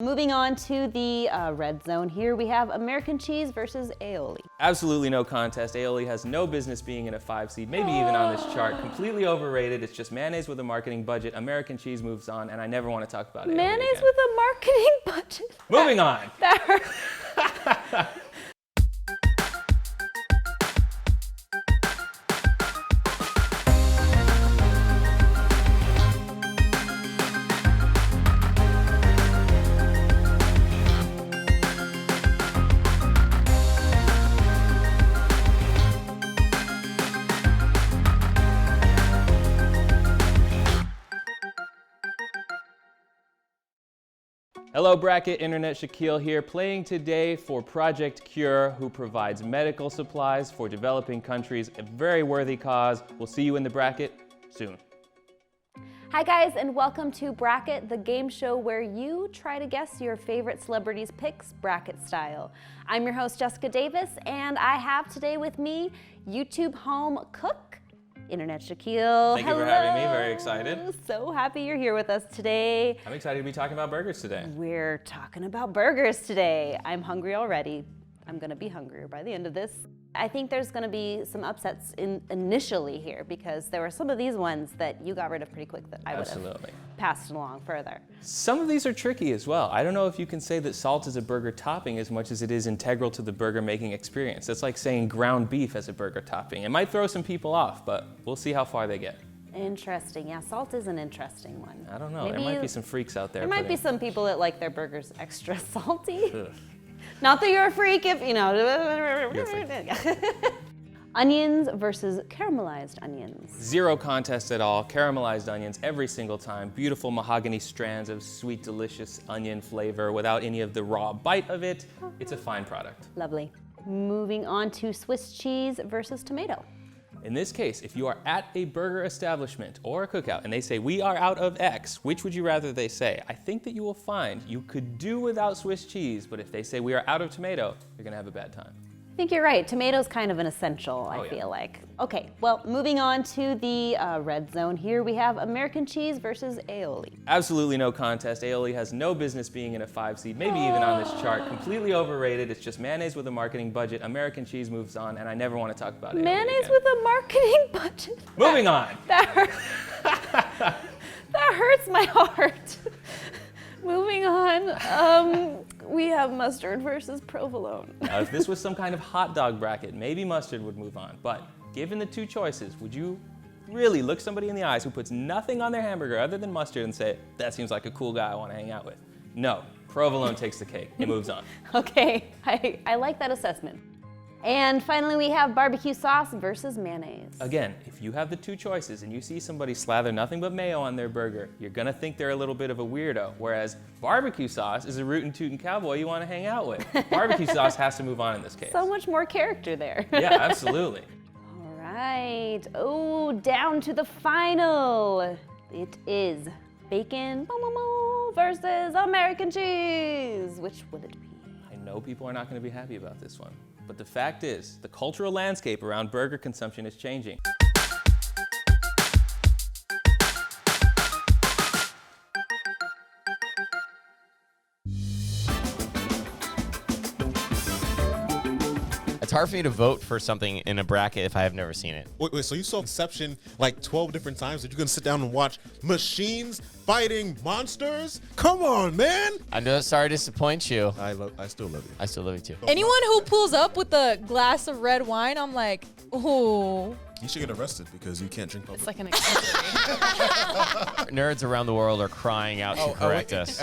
Moving on to the red zone here, we have American cheese versus aioli. Absolutely no contest. Aioli has no business being in a 5 seed, maybe even on this chart. Completely overrated. It's just mayonnaise with a marketing budget. American cheese moves on, and I never want to talk about it. Mayonnaise with a marketing budget. Moving on. That hurt. Hello, Brackit, Internet Shaquille here, playing today for Project Cure, who provides medical supplies for developing countries, a very worthy cause. We'll see you in the bracket soon. Hi guys, and welcome to Bracket, the game show where you try to guess your favorite celebrities' picks bracket style. I'm your host, Jessica Davis, and I have today with me YouTube home cook, Internet Shaquille. Thank you for having me, very excited. So happy you're here with us today. I'm excited to be talking about burgers today. We're talking about burgers today. I'm hungry already. I'm gonna be hungrier by the end of this. I think there's gonna be some upsets initially here because there were some of these ones that you got rid of pretty quick that I would have passed along further. Some of these are tricky as well. I don't know if you can say that salt is a burger topping as much as it is integral to the burger making experience. It's like saying ground beef as a burger topping. It might throw some people off, but we'll see how far they get. Interesting, yeah, salt is an interesting one. I don't know, there might be some freaks out there. There might be some people that like their burgers extra salty. Not that you're a freak if, you know. You're a freak. Onions versus caramelized onions. Zero contest at all. Caramelized onions every single time. Beautiful mahogany strands of sweet, delicious onion flavor without any of the raw bite of it. It's a fine product. Lovely. Moving on to Swiss cheese versus tomato. In this case, if you are at a burger establishment or a cookout and they say, we are out of X, which would you rather they say? I think that you will find you could do without Swiss cheese, but if they say we are out of tomato, you're gonna have a bad time. I think you're right. Tomato's kind of an essential, I feel like. Okay, well, moving on to the red zone here, we have American cheese versus aioli. Absolutely no contest. Aioli has no business being in a 5 seed, maybe even on this chart. Completely overrated. It's just mayonnaise with a marketing budget. American cheese moves on, and I never want to talk about it. Mayonnaise with a marketing budget. Moving on. That hurts my heart. Moving on, we have mustard versus provolone. Now, if this was some kind of hot dog bracket, maybe mustard would move on. But given the two choices, would you really look somebody in the eyes who puts nothing on their hamburger other than mustard and say, that seems like a cool guy I want to hang out with? No, provolone takes the cake. It moves on. Okay, I like that assessment. And finally, we have barbecue sauce versus mayonnaise. Again, if you have the two choices and you see somebody slather nothing but mayo on their burger, you're gonna think they're a little bit of a weirdo, whereas barbecue sauce is a rootin' tootin' cowboy you wanna hang out with. Barbecue sauce has to move on in this case. So much more character there. Yeah, absolutely. All right, oh, down to the final. It is bacon versus American cheese. Which would it be? I know people are not gonna be happy about this one. But the fact is, the cultural landscape around burger consumption is changing. It's hard for me to vote for something in a bracket if I have never seen it. Wait, so you saw Inception like 12 different times? That you're gonna sit down and watch machines fighting monsters? Come on, man! I'm just sorry to disappoint you. I still love you. I still love you too. Anyone who pulls up with a glass of red wine, I'm like, ooh. You should get arrested because you can't drink public. It's like an accessory. Nerds around the world are crying out to correct us.